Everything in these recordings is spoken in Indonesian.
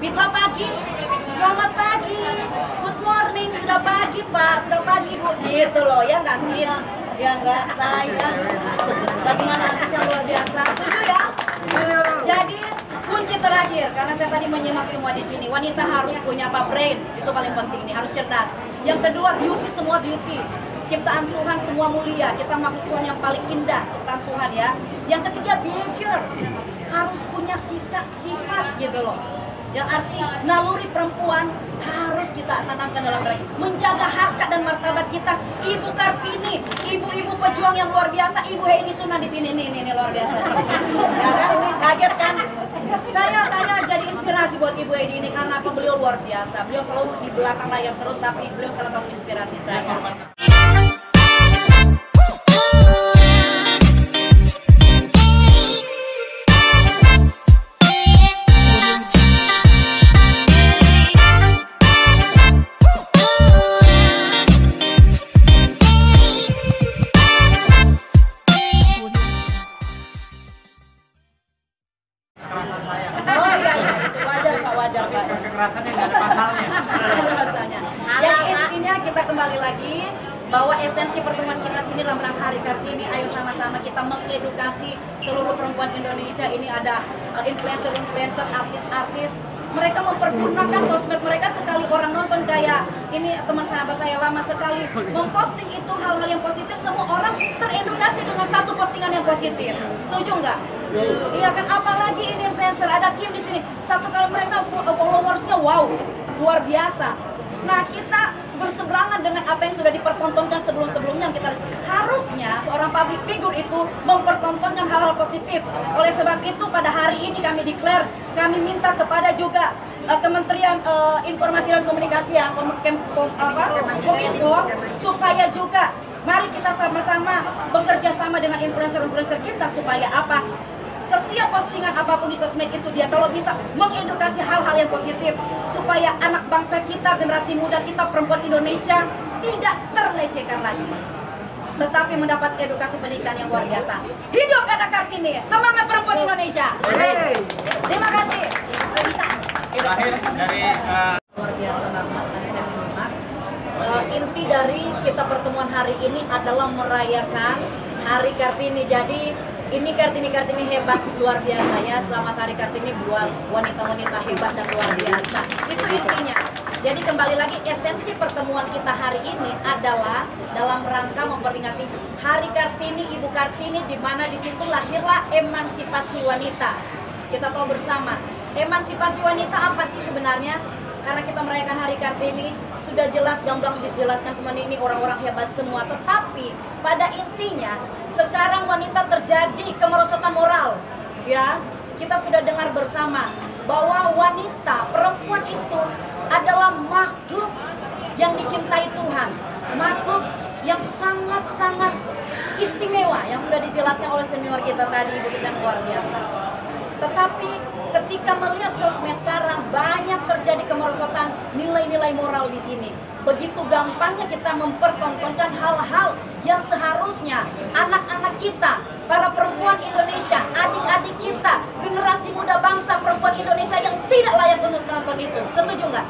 Mitra pagi, selamat pagi, good morning, sudah pagi Pak, sudah pagi Bu, gitu loh, ya nggak sih? Ya nggak, saya bagaimana artis yang luar biasa, setuju ya? Jadi kunci terakhir, karena saya tadi menyimak semua di sini, wanita harus punya apa? Brain, itu paling penting nih, harus cerdas. Yang kedua, beauty, semua beauty. Ciptaan Tuhan semua mulia, kita makhluk Tuhan yang paling indah, ciptaan Tuhan ya. Yang ketiga, behavior, harus punya sifat gitu loh. Yang arti naluri perempuan harus kita tanamkan dalam diri. Menjaga harkat dan martabat kita. Ibu Kartini, ibu-ibu pejuang yang luar biasa. Ibu Heidi Sunan di sini nih luar biasa. Ya kan? Kaget kan? Saya jadi inspirasi buat Ibu Heidi ini karena apa? Beliau luar biasa. Beliau selalu di belakang layar terus, tapi beliau salah satu inspirasi saya. Wajar Pak. Kekerasan yang nggak ada pasalnya. Jadi intinya kita kembali lagi bahwa esensi pertemuan kita sini dalam rangka Hari Kartini, ayo sama-sama kita mengedukasi seluruh perempuan Indonesia. Ini ada influencer, artis-artis. Mereka mempergunakan sosmed mereka, sekali orang nonton kayak ini teman sahabat saya lama sekali memposting itu hal-hal yang positif, semua orang teredukasi dengan satu postingan yang positif. Setuju nggak? Iya kan, apalagi ini influencer, ada Kim di sini. Satu kali mereka followersnya wow, luar biasa. Nah, kita berseberangan dengan apa yang sudah dipertontonkan sebelum-sebelumnya. Kita harusnya seorang public figure itu mempertontonkan hal-hal positif. Oleh sebab itu pada hari ini kami declare, kami minta kepada juga Kementerian Informasi dan Komunikasi ya, Kominfo, supaya juga mari kita sama-sama bekerja sama dengan influencer-influencer kita supaya apa? Setiap postingan apapun di sosmed itu dia kalau bisa mengedukasi hal-hal yang positif supaya anak bangsa kita, generasi muda kita, perempuan Indonesia tidak terlecehkan lagi, tetapi mendapat edukasi pendidikan yang luar biasa. Hidup Eda Kartini, semangat perempuan Indonesia. Terima kasih. Terakhir dari Luar biasa banget tadi saya menyimak. Inti dari kita pertemuan hari ini adalah merayakan Hari Kartini. Jadi ini Kartini hebat, luar biasa ya. Selamat Hari Kartini buat wanita-wanita hebat dan luar biasa. Itu intinya. Jadi kembali lagi, esensi pertemuan kita hari ini adalah dalam rangka memperingati Hari Kartini, Ibu Kartini, di mana di situ lahirlah emansipasi wanita. Kita tahu bersama, emansipasi wanita apa sih sebenarnya? Karena kita merayakan Hari Kartini, sudah jelas gamblang dijelaskan semua ini orang-orang hebat semua. Tetapi pada intinya sekarang wanita terjadi kemerosotan moral. Ya, kita sudah dengar bersama bahwa wanita, perempuan itu adalah makhluk yang dicintai Tuhan, makhluk yang sangat-sangat istimewa yang sudah dijelaskan oleh senior kita tadi, Ibu yang luar biasa. Tetapi ketika melihat sosmed sekarang banyak terjadi kemerosotan nilai-nilai moral di sini. Begitu gampangnya kita mempertontonkan hal-hal yang seharusnya anak-anak kita, para perempuan Indonesia, adik-adik kita, generasi muda bangsa perempuan Indonesia yang tidak layak untuk menonton itu. Setuju nggak?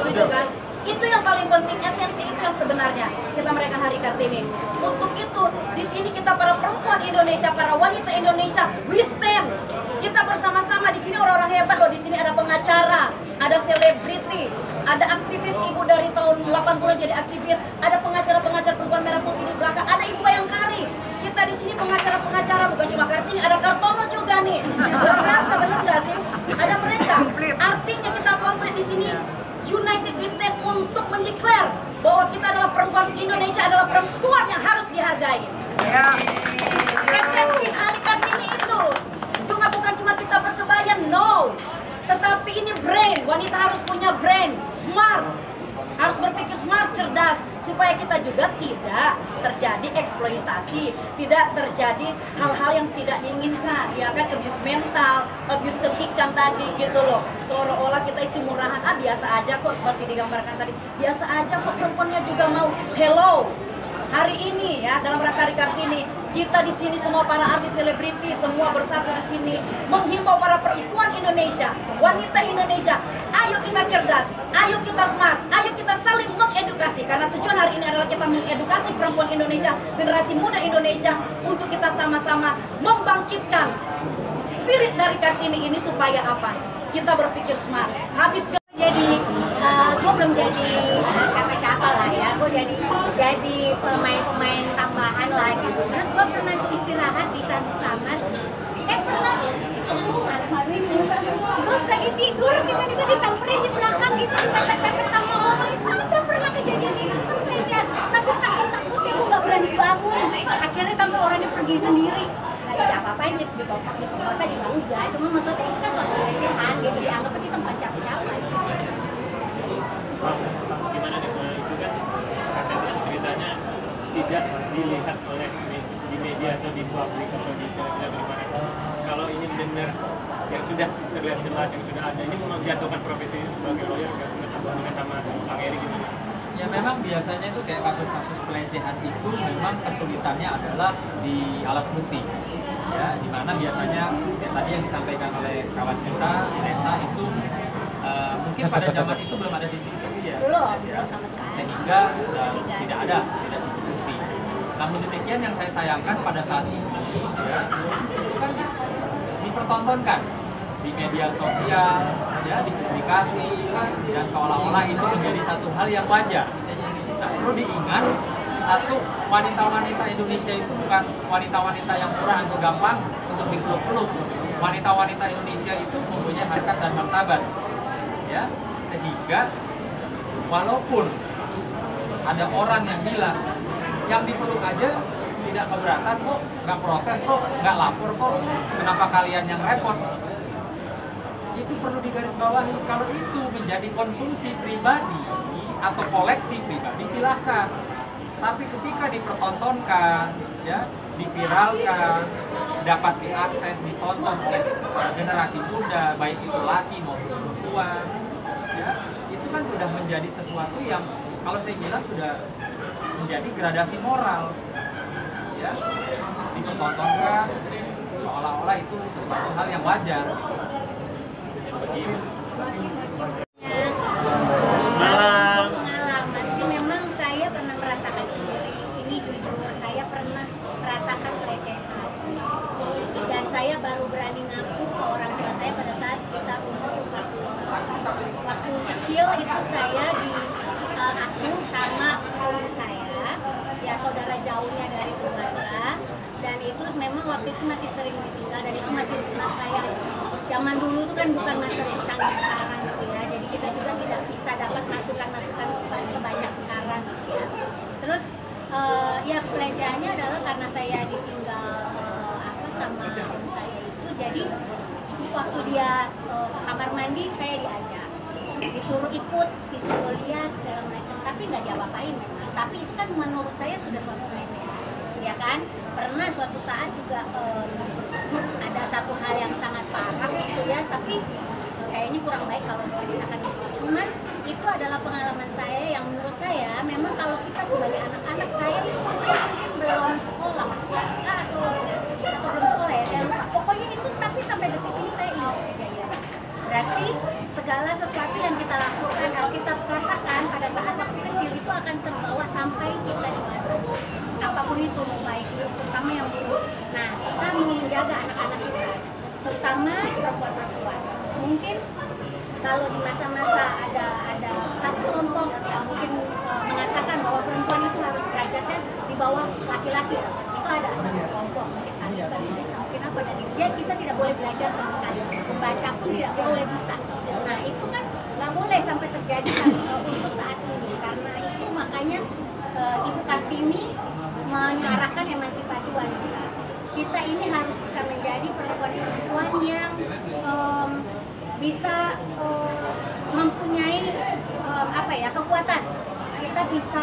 Setuju kan? Itu yang paling penting, esensi itu yang sebenarnya kita merayakan Hari Kartini. Untuk itu, di sini kita para perempuan Indonesia, para wanita Indonesia, we stand. Kita bersama-sama di sini orang-orang hebat loh. Di sini ada pengacara, ada selebriti, ada aktivis ibu dari tahun 80 jadi aktivis, ada pengacara-pengacara perempuan merah putih di belakang, ada Ibu Bayangkari. Kita di sini pengacara-pengacara, bukan cuma Kartini, ada Kartono juga nih. Luar biasa, bener nggak sih? Ada mereka. Artinya kita komplit di sini. United we stand untuk mendeklar bahwa kita adalah perempuan Indonesia, adalah perempuan yang harus dihargai. Ya. Esensi Hari Kartini itu bukan cuma kita berkebaya, no. Tetapi ini brain, wanita harus punya brain, smart. Harus berpikir smart, cerdas, supaya kita juga tidak terjadi eksploitasi, tidak terjadi hal-hal yang tidak diinginkan, ya kan, abuse mental, abuse ketikan tadi gitu loh. Seolah-olah kita itu murahan, biasa aja kok, seperti digambarkan tadi, biasa aja kok, perempuannya juga mau. Hello, hari ini ya, dalam rangka Hari Kartini, kita di sini semua para artis selebriti semua bersatu di sini menghimbau para perempuan Indonesia, wanita Indonesia, ayo kita cerdas, ayo kita smart, ayo kita saling mengedukasi, karena tujuan hari ini adalah kita mengedukasi perempuan Indonesia, generasi muda Indonesia, untuk kita sama-sama membangkitkan spirit dari Kartini ini supaya apa? Kita berpikir smart. Habis Jadi gue belum jadi siapa-siapa lah ya, gue jadi pemain tambahan lah gitu. Terus gue pernah istirahat di satu kamar, pernah gue lagi tidur tiba-tiba disamperin di belakang gitu, dipepet-pepet sama orang. Ada pernah kejadian kayak gitu kan pelecehan, tapi saking takutnya gue nggak berani bangun. Akhirnya sampai orangnya pergi sendiri. Nggak apa-apain sih, diperkosa juga enggak, cuma maksudnya itu kan suatu pelecehan gitu, dianggap itu tempat siapa-siapa gitu. Gimana nih itu kan katanya ceritanya tidak dilihat oleh di media atau di publik atau di televisi bagaimana. Kalau ini benar yang sudah terlihat jelas, yang sudah ada, ini menjatuhkan profesi ini sebagai lawyer dengan sama Bang Eri gimana? Ya memang biasanya itu kayak kasus-kasus pelecehan itu memang kesulitannya adalah di alat bukti. Ya, dimana biasanya ya, tadi yang disampaikan oleh kawan kita, Nesa itu mungkin pada zaman itu belum ada CCTV ya. Belum sama sekali. Sehingga tidak ada, tidak cukup bukti. Namun demikian yang saya sayangkan pada saat ini ya, itu kan dipertontonkan di media sosial, ya, di publikasi, dan seolah-olah itu menjadi satu hal yang wajar. Nah, perlu diingat, satu, wanita-wanita Indonesia itu bukan wanita-wanita yang murah atau gampang untuk dipeluk-peluk. Wanita-wanita Indonesia itu mempunyai harkat dan martabat, ya, sehingga walaupun ada orang yang bilang yang dipeluk aja tidak keberatan kok, nggak protes kok, nggak lapor kok, kenapa kalian yang repot? Itu perlu digarisbawahi. Kalau itu menjadi konsumsi pribadi atau koleksi pribadi, silahkan. Tapi ketika dipertontonkan, ya, diviralkan, dapat diakses, ditonton oleh generasi muda, baik itu laki maupun perempuan, ya, itu kan sudah menjadi sesuatu yang kalau saya bilang sudah menjadi gradasi moral, ya, dipertontonkan seolah-olah itu sesuatu hal yang wajar. Malam. Pengalaman sih memang saya pernah merasakan sendiri. Ini jujur, saya pernah merasakan pelecehan. Dan saya baru berani ngaku ke orang tua saya pada saat sekitar umur 40. Waktu kecil itu saya diasuh sama om saya, ya saudara jauhnya dari keluarga. Dan itu memang waktu itu masih sering ditinggal, dan itu masih masa yang zaman dulu itu kan bukan masa secanggih sekarang gitu ya. Jadi kita juga tidak bisa dapat masukan-masukan sebanyak sekarang gitu ya. Terus ya pelecehannya adalah karena saya ditinggal sama om saya itu. Jadi waktu dia ke kamar mandi saya diajak, disuruh ikut, disuruh lihat segala macam, tapi nggak diapa-apain memang. Tapi itu kan menurut saya sudah suatu pelecehan, ya kan? Pernah suatu saat juga ada satu hal yang sangat parah gitu ya, tapi kayaknya kurang baik kalau diceritakan di sini. Cuman itu adalah pengalaman saya yang menurut saya memang kalau kita sebagai anak-anak, saya itu mungkin belum sekolah, masih TK atau belum sekolah ya, saya lupa. Pokoknya itu, tapi sampai detik ini saya ingat kejadian. Berarti segala sesuatu yang kita lakukan, kalau kita rasakan pada saat waktu kecil itu akan terbawa sampai kita dewasa. Apapun itu, mau baik terutama yang buruk. Nah, kita ingin jaga anak-anak kita, terutama perempuan-perempuan. Mungkin kalau di masa-masa ada satu kelompok yang mungkin mengatakan bahwa perempuan itu harus derajatnya di bawah laki-laki, itu ada satu kelompok mungkin apa, dan dia kita tidak boleh belajar sama sekali, membaca pun tidak boleh bisa. Nah itu kan nggak boleh sampai terjadi untuk saat ini, karena itu makanya Ibu Kartini menyuarakan emansipasi wanita. Kita ini harus bisa menjadi perempuan-perempuan yang bisa mempunyai kekuatan. Kita bisa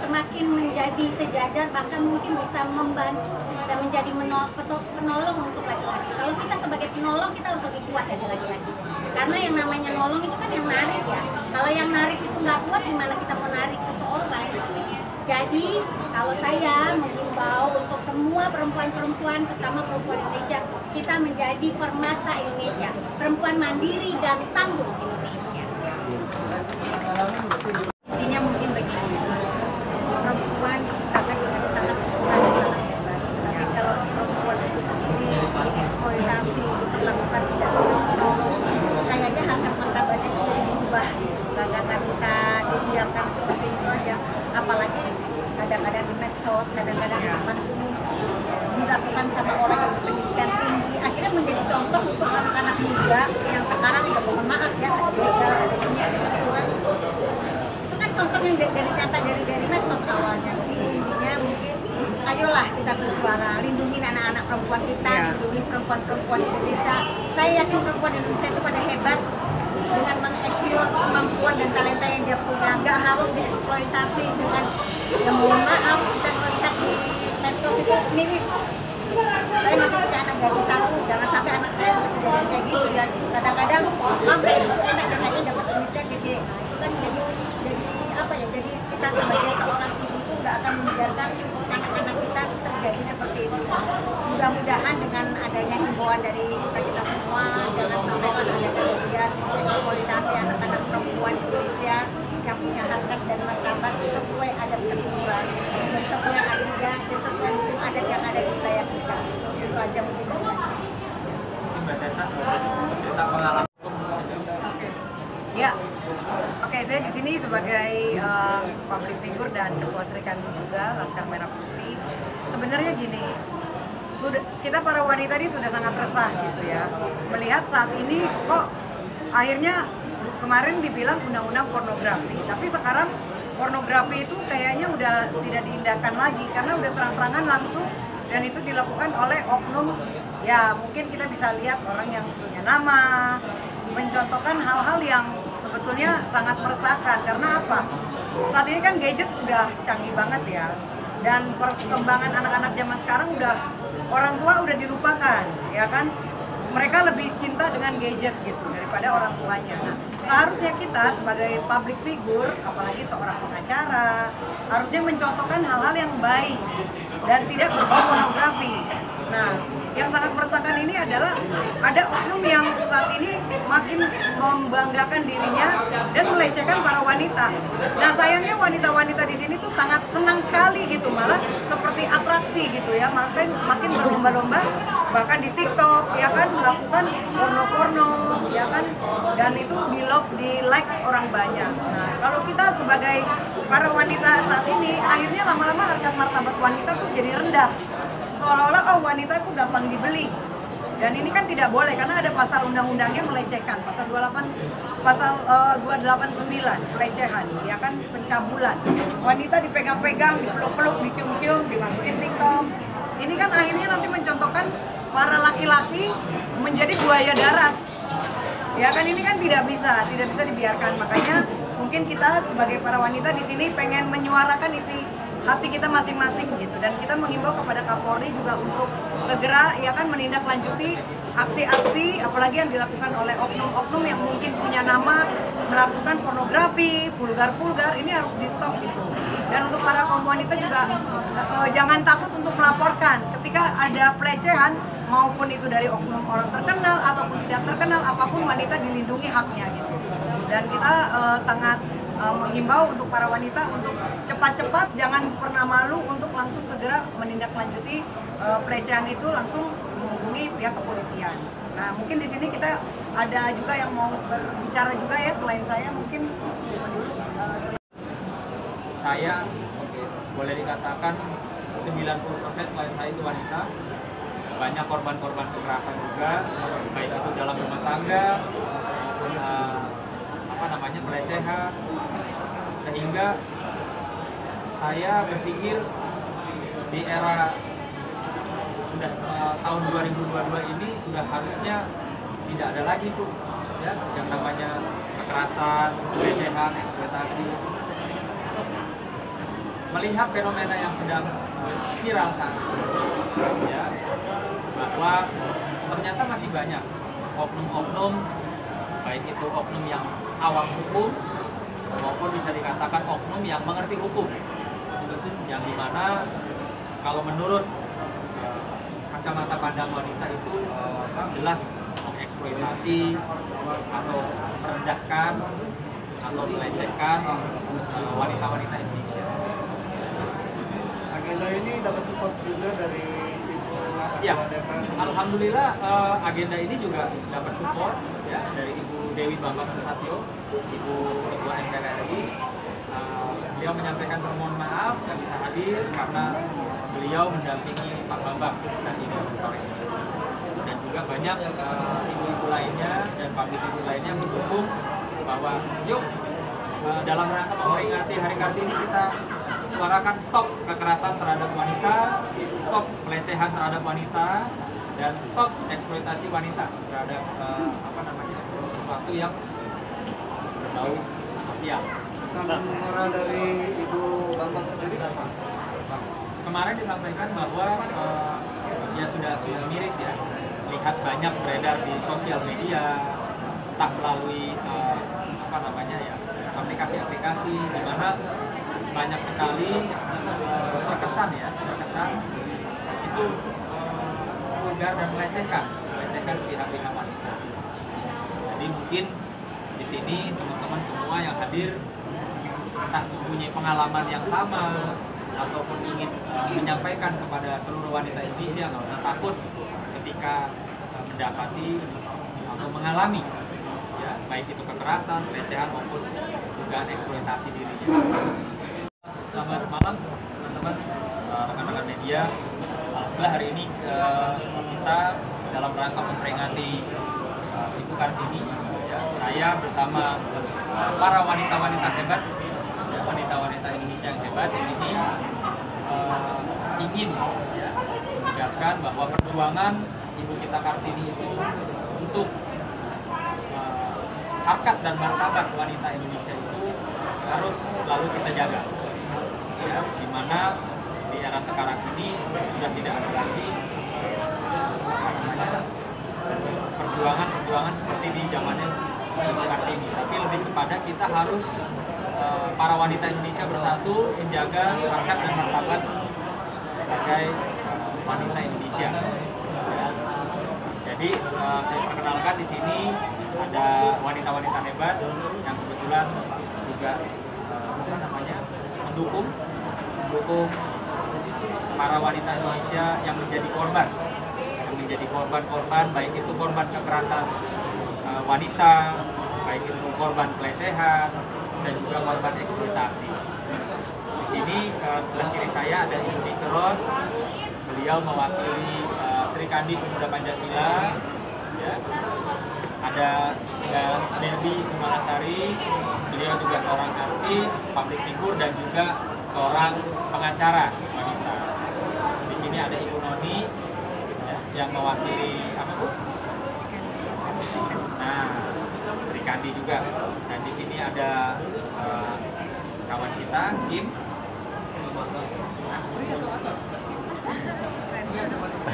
semakin menjadi sejajar, bahkan mungkin bisa membantu dan menjadi penolong untuk laki-laki. Kalau kita sebagai penolong, kita harus lebih kuat dari laki-laki. Karena yang namanya nolong itu kan yang narik ya. Kalau yang narik itu nggak kuat, gimana kita mau narik seseorang? Jadi kalau saya mengimbau untuk semua perempuan-perempuan, terutama perempuan Indonesia, kita menjadi permata Indonesia, perempuan mandiri dan tangguh Indonesia. Intinya mungkin begini, perempuan diciptakan dengan sangat sempurna dan sangat hebat. Tapi kalau perempuan itu sendiri dieksploitasi, diperlakukan tidak sempurna, kayaknya harkat martabatnya itu jadi berubah. Nggak bisa didiamkan seperti itu aja. Apalagi kadang-kadang di medsos, kadang-kadang di depan umum dilakukan sama orang yang berpendidikan tinggi, akhirnya menjadi contoh untuk anak-anak muda yang sekarang ya mohon maaf ya, ada begal, ada ini, ada itu kan. Itu kan contoh yang dari nyata dari medsos awalnya. Jadi intinya mungkin ayolah kita bersuara, lindungi anak-anak perempuan kita, lindungi perempuan-perempuan Indonesia. Saya yakin perempuan Indonesia itu pada hebat dengan mengeksplor kemampuan dan talenta yang dia punya, nggak harus dieksploitasi dengan ya mohon maaf kita melihat di medsos itu miris. Saya masih punya anak gadis satu, jangan sampai anak saya kejadian kayak gitu ya. Kadang-kadang sampai enak dan kayaknya dapat duitnya gede. Nah, itu kan jadi apa ya? Jadi kita sebagai seorang ibu itu nggak akan membiarkan anak-anak kita terjadi seperti itu. Mudah-mudahan dengan adanya himbauan dari kita semua, jangan sampai ada kejadian eksploitasi anak-anak perempuan Indonesia yang punya harkat dan martabat sesuai adat ketimuran, dan sesuai akidah dan sesuai hukum adat yang ada di wilayah kita. Itu aja mungkin. Mungkin Mbak Tessa cerita pengalaman. Ya, oke, saya di sini sebagai public figure dan ketua Serikandi juga Laskar Merah Putih. Sebenarnya gini, kita para wanita ini sudah sangat resah gitu ya, melihat saat ini kok akhirnya kemarin dibilang undang-undang pornografi, tapi sekarang pornografi itu kayaknya udah tidak diindahkan lagi karena udah terang-terangan langsung dan itu dilakukan oleh oknum. Ya mungkin kita bisa lihat orang yang punya nama mencontohkan hal-hal yang sebetulnya sangat meresahkan. Karena apa? Saat ini kan gadget udah canggih banget ya, dan perkembangan anak-anak zaman sekarang udah orang tua udah dilupakan, ya kan? Mereka lebih cinta dengan gadget gitu daripada orang tuanya. Nah, seharusnya kita sebagai public figure, apalagi seorang pengacara, harusnya mencontohkan hal-hal yang baik dan tidak berbau pornografi. Nah, yang sangat meresahkan ini adalah ada oknum yang saat ini makin membanggakan dirinya dan melecehkan para wanita. Nah, sayangnya wanita-wanita di sini tuh sangat senang sekali gitu, malah seperti atraksi gitu ya, makin berlomba-lomba bahkan di TikTok ya kan melakukan porno-porno ya kan, dan itu di like orang banyak. Nah, kalau kita sebagai para wanita saat ini akhirnya lama-lama harkat martabat wanita tuh jadi rendah. Seolah-olah oh wanita itu gampang dibeli, dan ini kan tidak boleh karena ada pasal undang-undangnya melecehkan, pasal 289 pelecehan ya kan, pencabulan, wanita dipegang-pegang, dipeluk-peluk, dicium-cium, dimasukin TikTok. Ini kan akhirnya nanti mencontohkan para laki-laki menjadi buaya darat ya kan, ini kan tidak bisa dibiarkan. Makanya mungkin kita sebagai para wanita di sini pengen menyuarakan isi hati kita masing-masing gitu, dan kita mengimbau kepada Kapolri juga untuk segera ya kan menindaklanjuti aksi-aksi apalagi yang dilakukan oleh oknum-oknum yang mungkin punya nama melakukan pornografi, vulgar ini harus di stop gitu. Dan untuk para kaum wanita juga jangan takut untuk melaporkan ketika ada pelecehan, maupun itu dari oknum orang terkenal ataupun tidak terkenal, apapun wanita dilindungi haknya gitu. Dan kita sangat menghimbau untuk para wanita untuk cepat-cepat, jangan pernah malu untuk langsung segera menindaklanjuti pelecehan itu, langsung menghubungi pihak kepolisian. Nah, mungkin di sini kita ada juga yang mau berbicara juga ya selain saya, mungkin Saya boleh dikatakan 90% klien saya itu wanita. Banyak korban-korban kekerasan juga, baik itu dalam rumah tangga, pelecehan, sehingga saya berpikir di era sudah tahun 2022 ini sudah harusnya tidak ada lagi tuh ya yang namanya kekerasan, pelecehan, eksploitasi. Melihat fenomena yang sedang viral saat ini, ya, bahwa ternyata masih banyak oknum-oknum, baik itu oknum yang awam hukum maupun bisa dikatakan oknum yang mengerti hukum, yang dimana kalau menurut kacamata pandang wanita itu jelas mengeksploitasi atau merendahkan atau melecehkan wanita-wanita Indonesia. Agenda ini dapat support juga dari Ibu Ya, Ketua DPR. alhamdulillah agenda ini juga dapat support ya dari Ibu Dewi Bambang Susatyo, Ibu Ketua MPR RI. Beliau menyampaikan permohonan maaf nggak bisa hadir karena beliau mendampingi Pak Bambang tadi sore ini. Dan juga banyak ibu-ibu lainnya dan publik ibu lainnya mendukung bahwa yuk dalam rangka memperingati Hari Kartini kita suarakan stop kekerasan terhadap wanita, stop pelecehan terhadap wanita, dan stop eksploitasi wanita terhadap sesuatu yang berbau sosial. Pesan moral dari Ibu Bambang sendiri apa? Kemarin disampaikan bahwa ya sudah miris ya, lihat banyak beredar di sosial media, entah melalui aplikasi-aplikasi di mana banyak sekali terkesan itu vulgar dan melecehkan pihak-pihak wanita. Jadi mungkin di sini teman-teman semua yang hadir entah mempunyai pengalaman yang sama ataupun ingin menyampaikan kepada seluruh wanita Indonesia, nggak usah takut ketika mendapati atau mengalami ya baik itu kekerasan, pelecehan maupun dugaan eksploitasi dirinya. Selamat malam teman-teman, rekan-rekan media. Alhamdulillah hari ini kita dalam rangka memperingati Ibu Kartini, ya, saya bersama para wanita-wanita hebat, wanita-wanita Indonesia yang hebat di sini ingin ya, menegaskan bahwa perjuangan Ibu kita Kartini itu untuk harkat dan martabat wanita Indonesia itu harus selalu kita jaga. Ya, dimana di era sekarang ini sudah tidak ada lagi perjuangan seperti di zamannya Ibu Kartini, tapi lebih kepada kita harus para wanita Indonesia bersatu menjaga harkat dan martabat sebagai wanita Indonesia. Ya. Jadi saya perkenalkan di sini ada wanita-wanita hebat yang kebetulan juga mendukung para wanita Indonesia yang menjadi korban baik itu korban kekerasan wanita, baik itu korban pelecehan dan juga korban eksploitasi. Di sini sebelah kiri saya ada Ibu Nike Ros, beliau mewakili Sri Kandi Pemuda Pancasila. Ya. Ada Derby Kumalasari, beliau juga seorang artis, public figure dan juga seorang pengacara wanita. Di sini ada Ibu Noni ya, yang mewakili apa Bu? Nah, Sri Kandi juga. Dan di sini ada kawan kita Kim.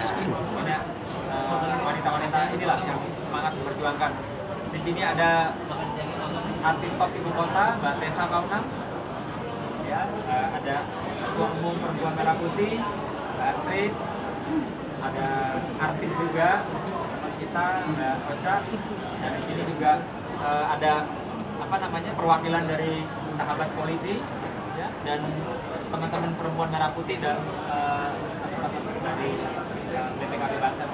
Ini wanita-wanita inilah yang semangat memperjuangkan. Di sini ada artis top ibu kota Mbak Tessa Kaunang. Ya, ada Ketua Umum Perempuan Merah Putih Mbak Astrid. Ada artis juga kita Mbak Ocha. Dan di sini juga ada perwakilan dari sahabat polisi ya, dan teman-teman Perempuan Merah Putih dan dari BPKB Banten.